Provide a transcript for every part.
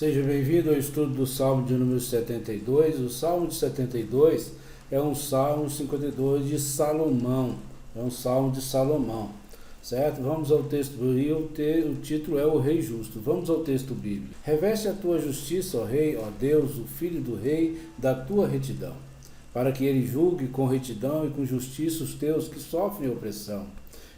Seja bem-vindo ao estudo do Salmo de número 72. O Salmo de 72 é um Salmo 52 de Salomão. É um Salmo de Salomão, certo? Vamos ao texto bíblico. O título é O Rei Justo. Vamos ao texto bíblico. Reveste a tua justiça, ó Rei, ó Deus, o Filho do Rei, da tua retidão, para que ele julgue com retidão e com justiça os teus que sofrem opressão.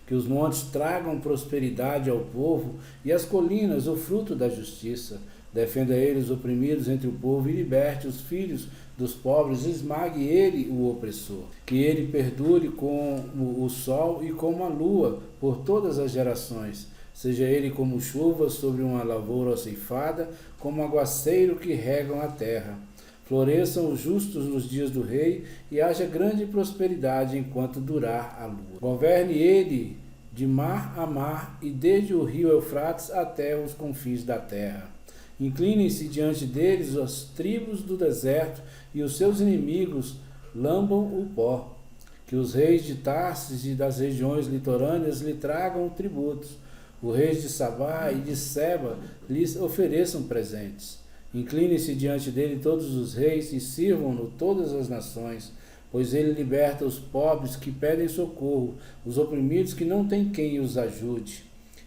Que os montes tragam prosperidade ao povo e as colinas o fruto da justiça. Defenda ele os oprimidos entre o povo e liberte os filhos dos pobres, esmague ele o opressor. Que ele perdure como o sol e como a lua por todas as gerações. Seja ele como chuva sobre uma lavoura ceifada, como aguaceiro que regam a terra. Floresçam os justos nos dias do rei e haja grande prosperidade enquanto durar a lua. Governe ele de mar a mar e desde o rio Eufrates até os confins da terra. Inclinem-se diante deles as tribos do deserto e os seus inimigos lambam o pó. Que os reis de Tarsis e das regiões litorâneas lhe tragam tributos. Os reis de Sabá e de Seba lhes ofereçam presentes. Inclinem-se diante dele todos os reis e sirvam-no todas as nações, pois ele liberta os pobres que pedem socorro, os oprimidos que não têm quem os ajude.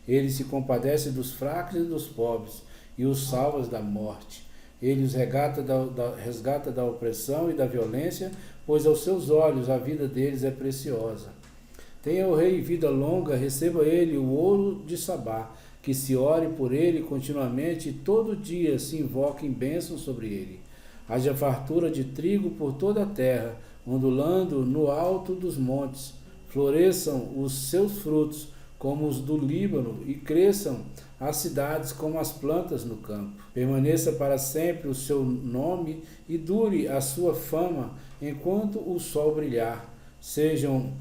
Ele se compadece dos fracos e dos pobres, e os salva da morte. Ele os resgata da opressão e da violência, pois aos seus olhos a vida deles é preciosa. Tenha o rei vida longa, receba ele o ouro de Sabá, que se ore por ele continuamente e todo dia se invoquem bênçãos sobre ele. Haja fartura de trigo por toda a terra, ondulando no alto dos montes. Floresçam os seus frutos como os do Líbano e cresçam as cidades como as plantas no campo. Permaneça para sempre o seu nome e dure a sua fama enquanto o sol brilhar. Sejam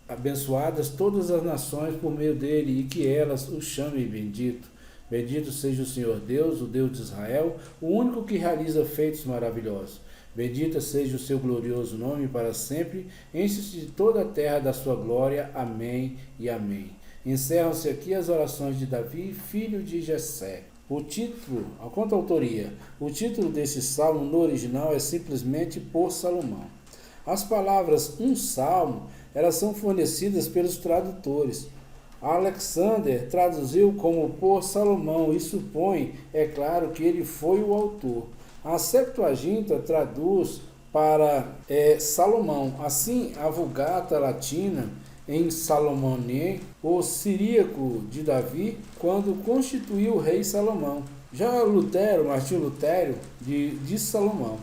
abençoadas todas as nações por meio dele e que elas o chamem bendito. Bendito seja o Senhor Deus, o Deus de Israel, o único que realiza feitos maravilhosos. Bendita seja o seu glorioso nome para sempre. Enche-se de toda a terra da sua glória. Amém e amém. Encerram-se aqui as orações de Davi, filho de Jessé. Quanto à autoria, o título desse salmo no original é simplesmente Por Salomão. As palavras um salmo, elas são fornecidas pelos tradutores. Alexander traduziu como Por Salomão e supõe, é claro, que ele foi o autor. A Septuaginta traduz para Salomão. Assim, a Vulgata Latina em Salomone, o siríaco de Davi, quando constituiu o rei Salomão. Já Martinho Lutero, de Salomão.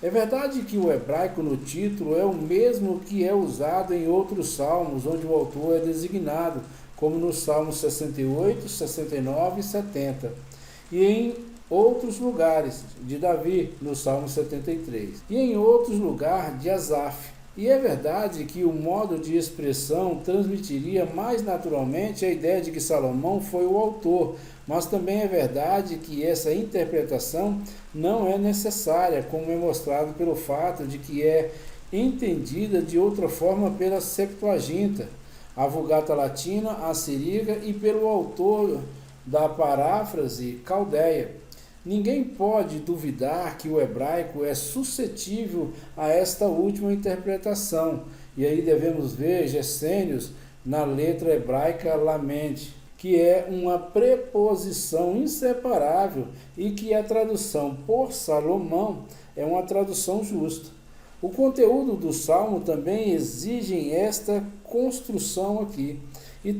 É verdade que o hebraico no título é o mesmo que é usado em outros salmos, onde o autor é designado, como nos salmos 68, 69 e 70, e em outros lugares de Davi, no salmo 73, e em outros lugares de Asaf. E é verdade que o modo de expressão transmitiria mais naturalmente a ideia de que Salomão foi o autor, mas também é verdade que essa interpretação não é necessária, como é mostrado pelo fato de que é entendida de outra forma pela Septuaginta, a Vulgata Latina, a Siríaca e pelo autor da paráfrase caldeia. Ninguém pode duvidar que o hebraico é suscetível a esta última interpretação. E aí devemos ver Gessênios na letra hebraica lamente, que é uma preposição inseparável e que a tradução por Salomão é uma tradução justa. O conteúdo do Salmo também exige esta construção aqui. E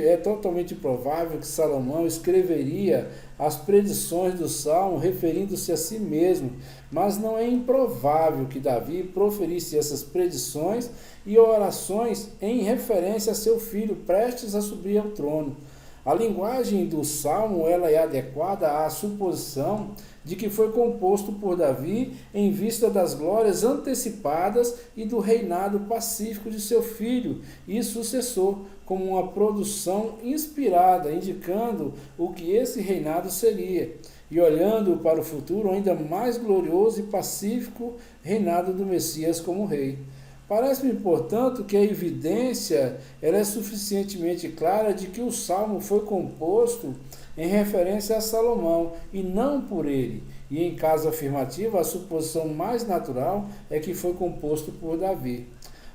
é totalmente provável que Salomão escreveria as predições do Salmo referindo-se a si mesmo, mas não é improvável que Davi proferisse essas predições e orações em referência a seu filho prestes a subir ao trono. A linguagem do Salmo ela é adequada à suposição de que foi composto por Davi em vista das glórias antecipadas e do reinado pacífico de seu filho e sucessor, como uma produção inspirada, indicando o que esse reinado seria, e olhando para o futuro ainda mais glorioso e pacífico reinado do Messias como rei. Parece-me, portanto, que a evidência ela é suficientemente clara de que o Salmo foi composto em referência a Salomão, e não por ele. E em caso afirmativo, a suposição mais natural é que foi composto por Davi.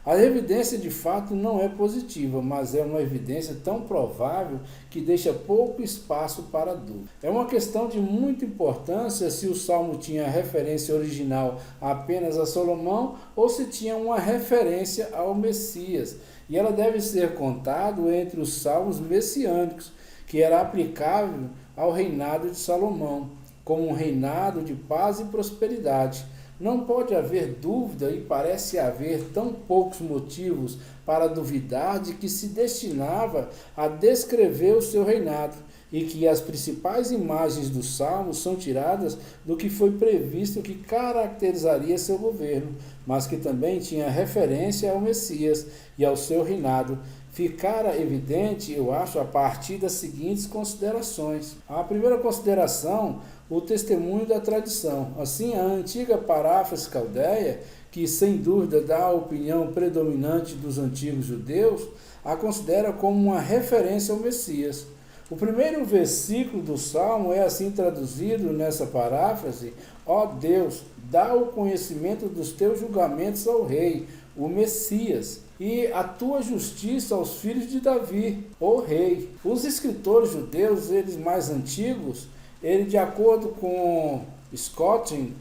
A evidência de fato não é positiva, mas é uma evidência tão provável que deixa pouco espaço para dúvida. É uma questão de muita importância se o salmo tinha referência original apenas a Salomão ou se tinha uma referência ao Messias. E ela deve ser contada entre os salmos messiânicos, que era aplicável ao reinado de Salomão, como um reinado de paz e prosperidade. Não pode haver dúvida e parece haver tão poucos motivos para duvidar de que se destinava a descrever o seu reinado e que as principais imagens do Salmo são tiradas do que foi previsto que caracterizaria seu governo, mas que também tinha referência ao Messias e ao seu reinado. Ficara evidente, eu acho, a partir das seguintes considerações. A primeira consideração, o testemunho da tradição. Assim, a antiga paráfrase caldeia, que sem dúvida dá a opinião predominante dos antigos judeus, a considera como uma referência ao Messias. O primeiro versículo do Salmo é assim traduzido nessa paráfrase: ó Deus, dá o conhecimento dos teus julgamentos ao rei, o Messias, e a tua justiça aos filhos de Davi, o rei. Os escritores judeus, eles mais antigos, de acordo com Scotting,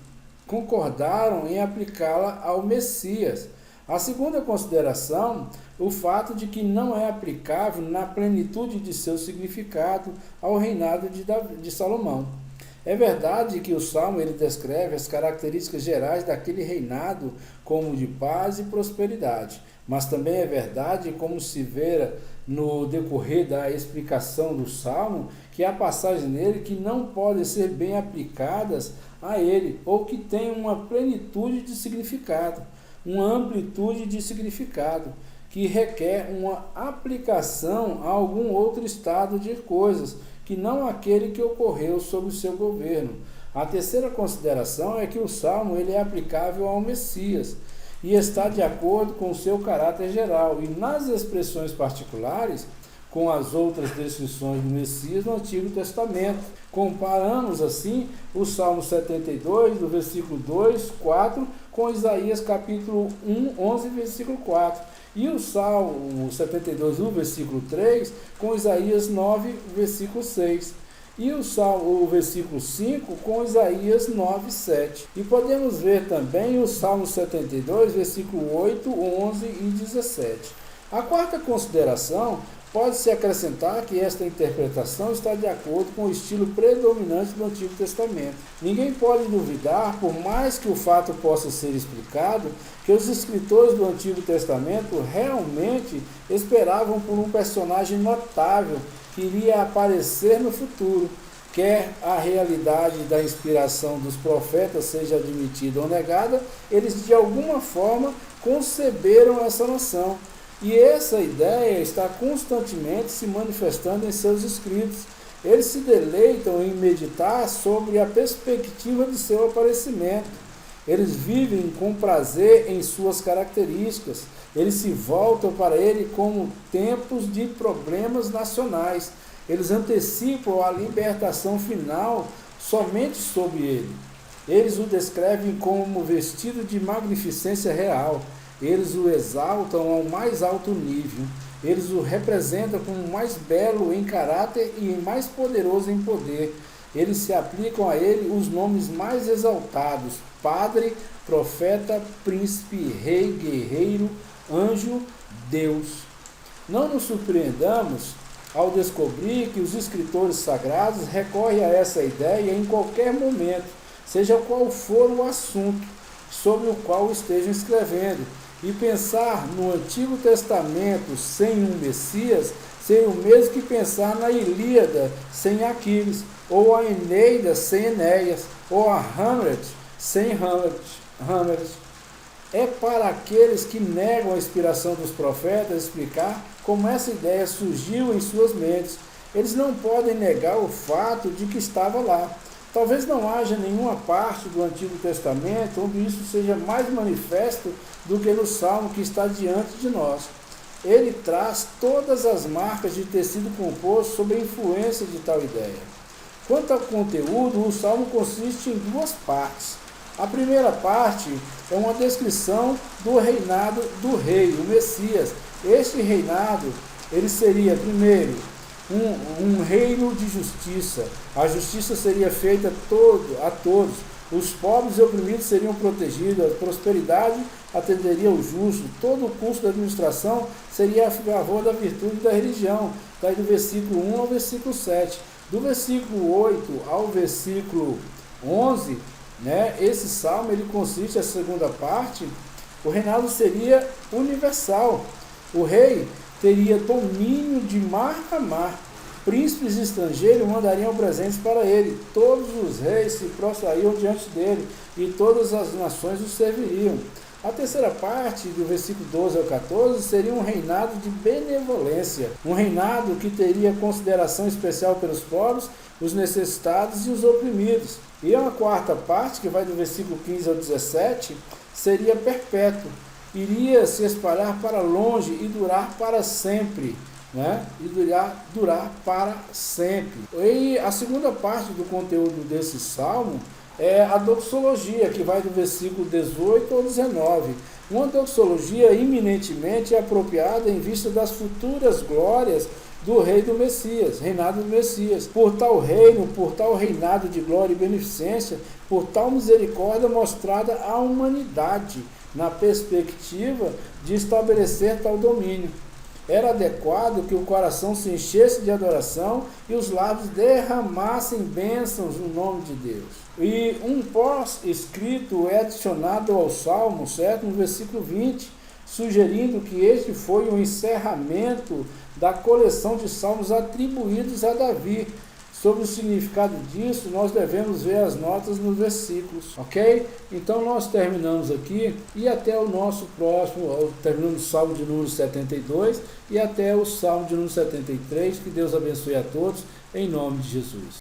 concordaram em aplicá-la ao Messias. A segunda consideração, o fato de que não é aplicável na plenitude de seu significado ao reinado de Salomão. É verdade que o Salmo ele descreve as características gerais daquele reinado como de paz e prosperidade, mas também é verdade, como se verá no decorrer da explicação do Salmo, que há passagens nele que não podem ser bem aplicadas a ele, ou que têm uma plenitude de significado, uma amplitude de significado, que requer uma aplicação a algum outro estado de coisas, que não aquele que ocorreu sob o seu governo. A terceira consideração é que o Salmo ele é aplicável ao Messias e está de acordo com o seu caráter geral, e nas expressões particulares, com as outras descrições do Messias no Antigo Testamento. Comparamos assim o Salmo 72, do versículo 2, 4, com Isaías capítulo 1, 11, versículo 4. E o Salmo 72, do versículo 3, com Isaías 9, versículo 6. E o versículo 5 com Isaías 9, 7. E podemos ver também o Salmo 72, versículo 8, 11 e 17. A quarta consideração, pode-se acrescentar que esta interpretação está de acordo com o estilo predominante do Antigo Testamento. Ninguém pode duvidar, por mais que o fato possa ser explicado, que os escritores do Antigo Testamento realmente esperavam por um personagem notável que iria aparecer no futuro, quer a realidade da inspiração dos profetas seja admitida ou negada, eles de alguma forma conceberam essa noção. E essa ideia está constantemente se manifestando em seus escritos. Eles se deleitam em meditar sobre a perspectiva de seu aparecimento. Eles vivem com prazer em suas características. Eles se voltam para ele como tempos de problemas nacionais. Eles antecipam a libertação final somente sobre ele. Eles o descrevem como vestido de magnificência real. Eles o exaltam ao mais alto nível. Eles o representam como mais belo em caráter e mais poderoso em poder. Eles se aplicam a ele os nomes mais exaltados: Padre, Profeta, Príncipe, Rei, Guerreiro, Anjo, Deus. Não nos surpreendamos ao descobrir que os escritores sagrados recorrem a essa ideia em qualquer momento, seja qual for o assunto sobre o qual estejam escrevendo. E pensar no Antigo Testamento sem um Messias seria o mesmo que pensar na Ilíada sem Aquiles, ou a Eneida sem Enéas, ou a Hamlet sem Hamlet. É para aqueles que negam a inspiração dos profetas explicar como essa ideia surgiu em suas mentes. Eles não podem negar o fato de que estava lá. Talvez não haja nenhuma parte do Antigo Testamento onde isso seja mais manifesto do que no Salmo que está diante de nós. ele traz todas as marcas de ter sido composto sob a influência de tal ideia. Quanto ao conteúdo, o Salmo consiste em duas partes. A primeira parte é uma descrição do reinado do rei, o Messias. Este reinado, ele seria, primeiro, um reino de justiça. A justiça seria feita a todos. Os pobres e oprimidos seriam protegidos, a prosperidade atenderia o justo, todo o curso da administração seria a favor da virtude da religião. Está aí do versículo 1 ao versículo 7. Do versículo 8 ao versículo 11, esse salmo ele consiste, a segunda parte, o reinado seria universal. O rei teria domínio de mar a mar. Príncipes estrangeiros mandariam presentes para ele. Todos os reis se prostrariam diante dele e todas as nações o serviriam. A terceira parte, do versículo 12 ao 14, seria um reinado de benevolência. Um reinado que teria consideração especial pelos pobres, os necessitados e os oprimidos. E a quarta parte, que vai do versículo 15 ao 17, seria perpétuo. Iria se espalhar para longe e durar para sempre. E durar para sempre. E a segunda parte do conteúdo desse salmo é a doxologia, que vai do versículo 18 ao 19. Uma doxologia eminentemente apropriada em vista das futuras glórias do rei do Messias, reinado do Messias. Por tal reino, por tal reinado de glória e beneficência, por tal misericórdia mostrada à humanidade, na perspectiva de estabelecer tal domínio. Era adequado que o coração se enchesse de adoração e os lábios derramassem bênçãos no nome de Deus. E um pós-escrito é adicionado ao Salmo, certo? No versículo 20, sugerindo que este foi o encerramento da coleção de salmos atribuídos a Davi. Sobre o significado disso, nós devemos ver as notas nos versículos, ok? Então nós terminamos aqui e até o nosso próximo, terminamos o Salmo de número 72 e até o Salmo de número 73. Que Deus abençoe a todos, em nome de Jesus.